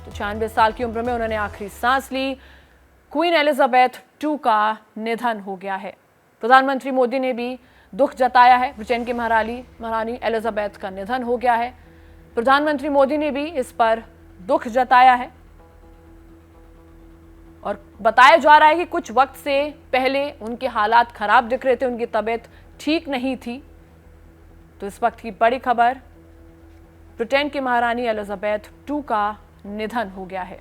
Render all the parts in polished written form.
तो 96 साल की उम्र में उन्होंने आखिरी सांस ली। क्वीन एलिजाबेथ II का निधन हो गया है। प्रधानमंत्री मोदी ने भी दुख जताया है। ब्रिटेन की महारानी एलिजाबेथ का निधन हो गया है। प्रधानमंत्री मोदी ने भी इस पर दुख जताया है और बताया जा रहा है कि कुछ वक्त से पहले उनके हालात खराब दिख रहे थे, उनकी तबीयत ठीक नहीं थी। तो इस वक्त की बड़ी खबर, ब्रिटेन की महारानी एलिजाबेथ II का निधन हो गया है।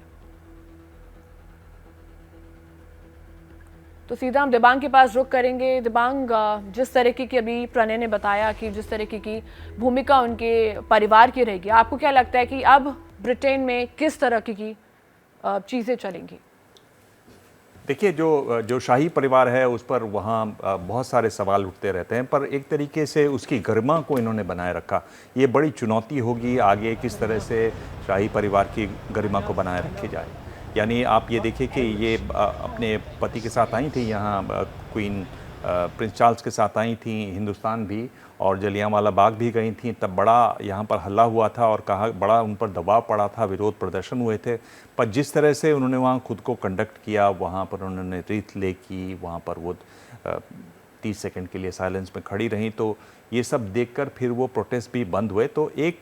तो सीधा हम दिबांग के पास रुख करेंगे। दिबांग, जिस तरीके की अभी प्रणय ने बताया कि जिस तरीके की भूमिका उनके परिवार की रहेगी, आपको क्या लगता है कि अब ब्रिटेन में किस तरह की चीज़ें चलेंगी? देखिए, जो शाही परिवार है उस पर वहाँ बहुत सारे सवाल उठते रहते हैं, पर एक तरीके से उसकी गरिमा को इन्होंने बनाए रखा। ये बड़ी चुनौती होगी आगे किस तरह से शाही परिवार की गरिमा को बनाए रखी जाए। यानी आप ये देखिए कि ये अपने पति के साथ आई थी यहाँ, क्वीन प्रिंस चार्ल्स के साथ आई थी हिंदुस्तान भी, और जलियांवाला बाग भी गई थी। तब बड़ा यहाँ पर हल्ला हुआ था और कहा बड़ा उन पर दबाव पड़ा था, विरोध प्रदर्शन हुए थे। पर जिस तरह से उन्होंने वहाँ खुद को कंडक्ट किया, वहाँ पर उन्होंने रीत ले की, वहाँ पर वो 30 सेकंड के लिए साइलेंस में खड़ी रहीं, तो ये सब देखकर फिर वो प्रोटेस्ट भी बंद हुए। तो एक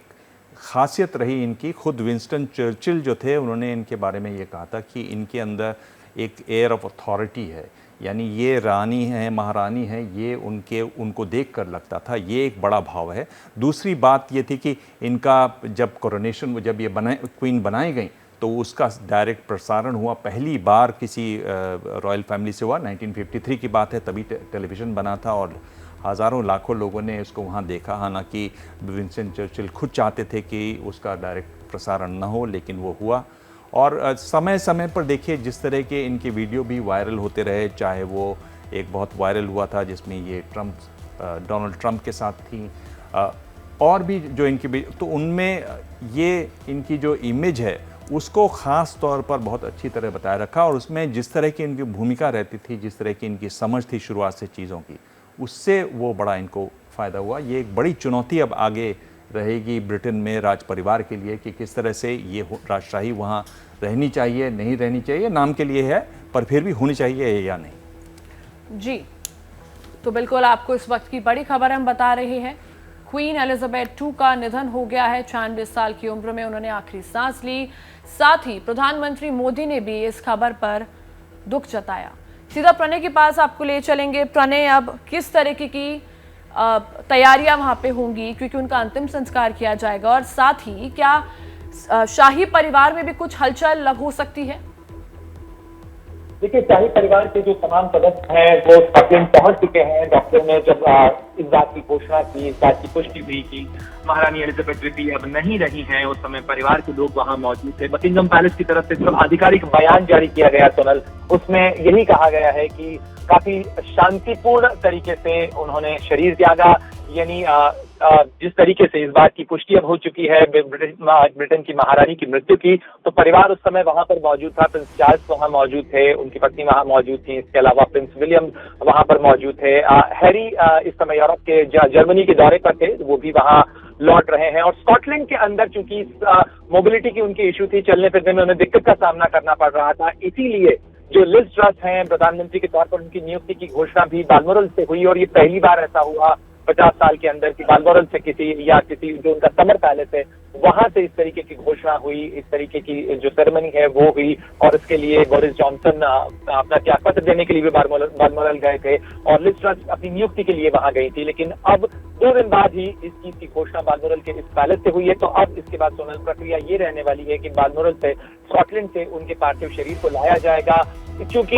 खासियत रही इनकी, खुद विंस्टन चर्चिल जो थे उन्होंने इनके बारे में ये कहा था कि इनके अंदर एक एयर ऑफ अथॉरिटी है, यानी ये रानी है, महारानी है, ये उनको देखकर लगता था। ये एक बड़ा भाव है। दूसरी बात ये थी कि इनका जब कोरोनेशन, जब ये क्वीन बनाई गई तो उसका डायरेक्ट प्रसारण हुआ, पहली बार किसी रॉयल फैमिली से हुआ। 1953 की बात है, तभी टेलीविज़न बना था और हज़ारों लाखों लोगों ने उसको वहाँ देखा। हालांकि विंस्टन चर्चिल खुद चाहते थे कि उसका डायरेक्ट प्रसारण न हो, लेकिन वो हुआ। और समय समय पर देखिए जिस तरह के इनके वीडियो भी वायरल होते रहे, चाहे वो एक बहुत वायरल हुआ था जिसमें ये डोनाल्ड ट्रंप के साथ थी, और भी जो इनकी, तो उनमें ये इनकी जो इमेज है उसको ख़ास तौर पर बहुत अच्छी तरह बताया रखा। और उसमें जिस तरह की इनकी भूमिका रहती थी, जिस तरह की इनकी समझ थी शुरुआत से चीज़ों की, उससे वो बड़ा इनको फ़ायदा हुआ। ये एक बड़ी चुनौती अब आगे रहेगी ब्रिटेन में राज परिवार के लिए कि किस तरह से ये राजशाही वहाँ रहनी चाहिए, नहीं रहनी चाहिए, नाम के लिए है पर फिर भी होनी चाहिए या नहीं। जी, तो बिल्कुल आपको इस वक्त की बड़ी खबर हम बता रहे हैं। क्वीन एलिजाबेथ II का निधन हो गया है। 96 साल की उम्र में उन्होंने आखिरी सांस ली। साथ ही प्रधानमंत्री मोदी ने भी इस खबर पर दुख जताया। सीधा प्रणय के पास आपको ले चलेंगे। प्रणय, अब किस तरीके की तैयारियां वहां पे होंगी, क्योंकि उनका अंतिम संस्कार किया जाएगा, और साथ ही क्या शाही परिवार में भी कुछ हलचल हो सकती है? देखिए, शाही परिवार के जो तमाम सदस्य हैं वो स्कॉटलैंड पहुंच चुके हैं। डॉक्टर ने जब इस बात की घोषणा की, इस बात की पुष्टि हुई कि महारानी एलिजाबेथ द्वितीय अब नहीं रही हैं, उस समय परिवार के लोग वहां मौजूद थे। बकिंगम पैलेस की तरफ से जो आधिकारिक बयान जारी किया गया सोनल, उसमें यही कहा गया है कि काफी शांतिपूर्ण तरीके से उन्होंने शरीर त्यागा। यानी जिस तरीके से इस बात की पुष्टि अब हो चुकी है ब्रिटेन की महारानी की मृत्यु की, तो परिवार उस समय वहां पर मौजूद था। प्रिंस चार्ल्स वहां मौजूद थे, उनकी पत्नी वहां मौजूद थी, इसके अलावा प्रिंस विलियम वहां पर मौजूद थे। हैरी इस समय यूरोप के जर्मनी के दौरे पर थे, वो भी वहां लौट रहे हैं। और स्कॉटलैंड के अंदर चूंकि मोबिलिटी की उनकी इशू थी, चलने फिरने में उन्हें दिक्कत का सामना करना पड़ रहा था, इसीलिए जो लिज ट्रस हैं प्रधानमंत्री के तौर पर, उनकी नियुक्ति की घोषणा भी बालमोरल से हुई। और ये पहली बार ऐसा हुआ 50 साल के अंदर की बालमोरल से किसी जो उनका समर पैलेस है वहां से इस तरीके की घोषणा हुई, इस तरीके की जो सेरेमनी है वो हुई। और इसके लिए बोरिस जॉनसन अपना त्यागपत्र देने के लिए भी बालमोरल गए थे और लिज ट्रस अपनी नियुक्ति के लिए वहां गई थी। लेकिन अब 2 दिन बाद ही इस चीज की घोषणा बालमोरल के इस पैलेस से हुई है। तो अब इसके बाद सोनल प्रक्रिया ये रहने वाली है कि बालमोरल से, स्कॉटलैंड से उनके पार्थिव शरीर को लाया जाएगा। क्योंकि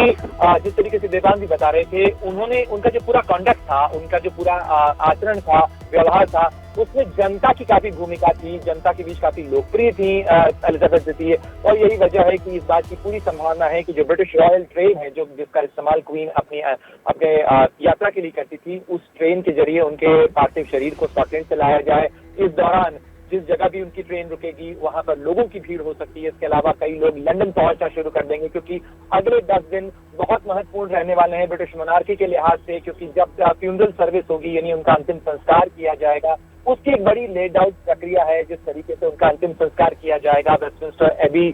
जिस तरीके से देवान भी बता रहे थे, उनका जो पूरा कॉन्डक्ट था, उनका जो पूरा आचरण था, व्यवहार था, उसमें जनता की काफी भूमिका थी, जनता के बीच काफी लोकप्रिय थी एलिजाबेथ द्वितीय। और यही वजह है कि इस बात की पूरी संभावना है कि जो ब्रिटिश रॉयल ट्रेन है, जिसका इस्तेमाल क्वीन अपने यात्रा के लिए करती थी, उस ट्रेन के जरिए उनके पार्थिव शरीर को स्कॉटलैंड से लाया जाए। इस दौरान जिस जगह भी उनकी ट्रेन रुकेगी वहां पर लोगों की भीड़ हो सकती है। इसके अलावा कई लोग लंदन पहुंचना शुरू कर देंगे, क्योंकि अगले 10 दिन बहुत महत्वपूर्ण रहने वाले हैं ब्रिटिश मोनार्की के लिहाज से। क्योंकि जब फ्यूनरल सर्विस होगी, यानी उनका अंतिम संस्कार किया जाएगा, उसकी एक बड़ी लेड आउट प्रक्रिया है। जिस तरीके से उनका अंतिम संस्कार किया जाएगा, वेस्टमिंस्टर एबी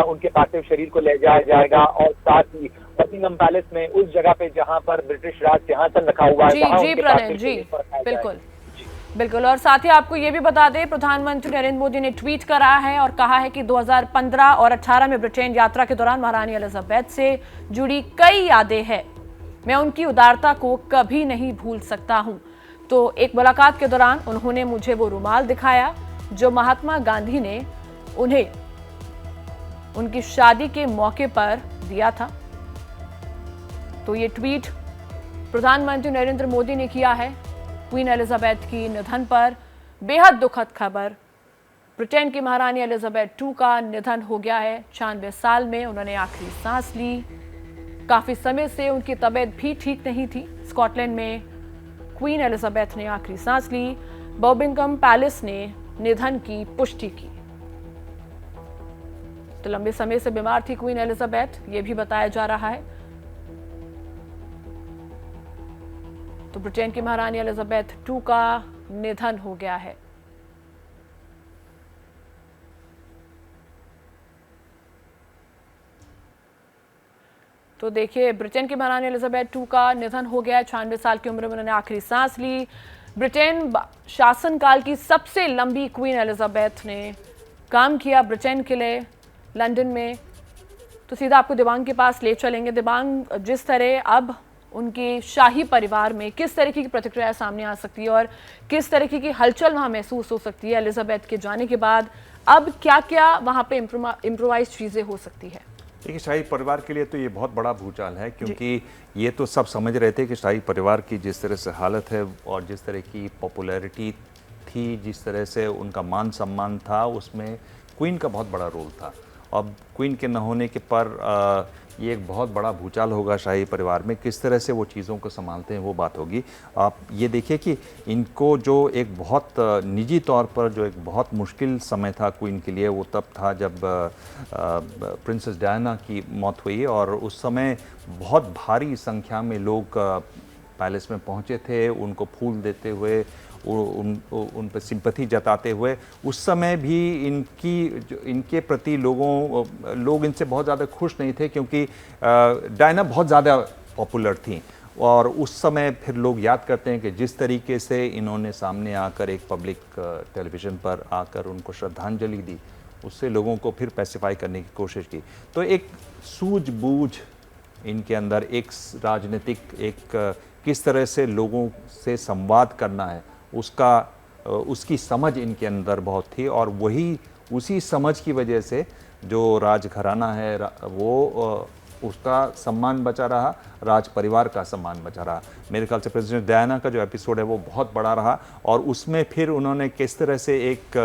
उनके पार्थिव शरीर को ले जाया जाएगा और साथ ही बकिंगम पैलेस में उस जगह पे जहां पर ब्रिटिश राज सिंहासन रखा हुआ है, वहां उनके पार्थिव शरीर को रखाया बिल्कुल जाएगा। बिल्कुल। और साथ ही आपको ये भी बता दें, प्रधानमंत्री नरेंद्र मोदी ने ट्वीट करा है और कहा है कि 2015 और 18 में ब्रिटेन यात्रा के दौरान महारानी एलिजाबेथ से जुड़ी कई यादें हैं। मैं उनकी उदारता को कभी नहीं भूल सकता हूं। तो एक मुलाकात के दौरान उन्होंने मुझे वो रुमाल दिखाया जो महात्मा गांधी ने उन्हें उनकी शादी के मौके पर दिया था। तो ये ट्वीट प्रधानमंत्री नरेंद्र मोदी ने किया है। क्वीन एलिजाबेथ की निधन पर बेहद दुखद खबर। ब्रिटेन की महारानी एलिजाबेथ II का निधन हो गया है। 96 साल में उन्होंने आखिरी सांस ली। काफी समय से उनकी तबीयत भी ठीक नहीं थी। स्कॉटलैंड में क्वीन एलिजाबेथ ने आखिरी सांस ली। बकिंगम पैलेस ने निधन की पुष्टि की। तो लंबे समय से बीमार थी क्वीन एलिजाबेथ, ये भी बताया जा रहा है। तो ब्रिटेन की महारानी एलिजाबेथ II का निधन हो गया है। तो देखिए, ब्रिटेन की महारानी एलिजाबेथ II का निधन हो गया। 96 साल की उम्र में उन्होंने आखिरी सांस ली। ब्रिटेन शासनकाल की सबसे लंबी क्वीन एलिजाबेथ ने काम किया ब्रिटेन के लिए लंदन में। तो सीधा आपको दिबांग के पास ले चलेंगे। दिबांग, जिस तरह अब उनके शाही परिवार में किस तरीके की प्रतिक्रिया सामने आ सकती है और किस तरीके की हलचल वहां महसूस हो सकती है एलिजाबेथ के जाने के बाद, अब क्या क्या वहां पे इम्प्रोवाइज चीजें हो सकती है? देखिए, शाही परिवार के लिए तो ये बहुत बड़ा भूचाल है, क्योंकि ये तो सब समझ रहे थे कि शाही परिवार की जिस तरह से हालत है और जिस तरह की पॉपुलैरिटी थी, जिस तरह से उनका मान सम्मान था, उसमें क्वीन का बहुत बड़ा रोल था। अब क्वीन के न होने के पर ये एक बहुत बड़ा भूचाल होगा शाही परिवार में। किस तरह से वो चीज़ों को संभालते हैं वो बात होगी। आप ये देखिए कि इनको जो एक बहुत निजी तौर पर जो एक बहुत मुश्किल समय था क्वीन के लिए, वो तब था जब प्रिंसेस डायना की मौत हुई और उस समय बहुत भारी संख्या में लोग पैलेस में पहुँचे थे, उनको फूल देते हुए, उन पर सिंपैथी जताते हुए। उस समय भी इनके प्रति लोग इनसे बहुत ज़्यादा खुश नहीं थे, क्योंकि डायना बहुत ज़्यादा पॉपुलर थी। और उस समय फिर लोग याद करते हैं कि जिस तरीके से इन्होंने सामने आकर एक पब्लिक टेलीविज़न पर आकर उनको श्रद्धांजलि दी, उससे लोगों को फिर पैसिफाई करने की कोशिश की। तो एक सूझबूझ इनके अंदर, एक राजनीतिक किस तरह से लोगों से संवाद करना है, उसकी समझ इनके अंदर बहुत थी। और उसी समझ की वजह से जो राजघराना है वो उसका सम्मान बचा रहा, राज परिवार का सम्मान बचा रहा। मेरे ख्याल से प्रेसिडेंट डायना का जो एपिसोड है वो बहुत बड़ा रहा और उसमें फिर उन्होंने किस तरह से एक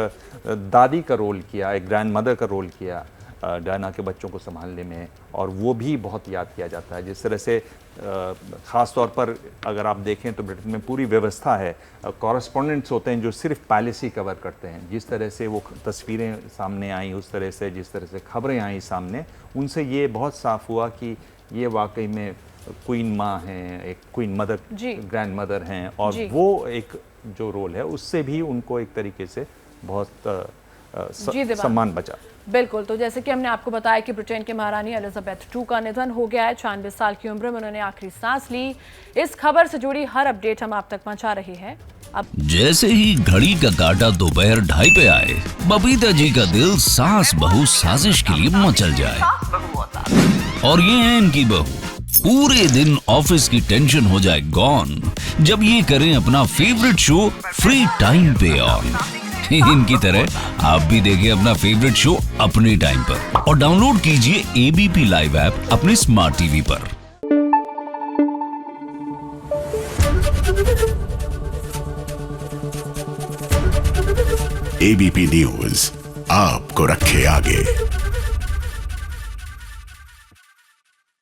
दादी का रोल किया, एक ग्रैंड मदर का रोल किया डायना के बच्चों को संभालने में, और वो भी बहुत याद किया जाता है। जिस तरह से ख़ास तौर पर अगर आप देखें तो ब्रिटेन में पूरी व्यवस्था है, कॉरेस्पॉन्डेंट्स होते हैं जो सिर्फ पैलेस ही कवर करते हैं। जिस तरह से वो तस्वीरें सामने आई, उस तरह से जिस तरह से खबरें आई सामने, उनसे ये बहुत साफ हुआ कि ये वाकई में क्वीन माँ हैं, एक क्वीन मदर, ग्रैंड मदर हैं, और वो एक जो रोल है उससे भी उनको एक तरीके से बहुत सम्मान बचा। बिल्कुल। तो जैसे कि हमने आपको बताया कि ब्रिटेन के महारानी एलिजाबेथ II का निधन हो गया है। 96 साल की उम्र में उन्होंने आखिरी सांस ली। इस खबर से जुड़ी हर अपडेट हम आप तक पहुंचा रहे हैं। अब जैसे ही घड़ी का काटा दोपहर 2:30 पे आए, बबीता जी का दिल सास बहू साजिश के लिए मचल जाए। और ये है इनकी बहू, पूरे दिन ऑफिस की टेंशन हो जाए गॉन जब ये करें अपना फेवरेट शो फ्री टाइम पे ऑन। इनकी तरह आप भी देखिए अपना फेवरेट शो अपने टाइम पर और डाउनलोड कीजिए ABP लाइव ऐप अपने स्मार्ट टीवी पर। ABP न्यूज आपको रखे आगे।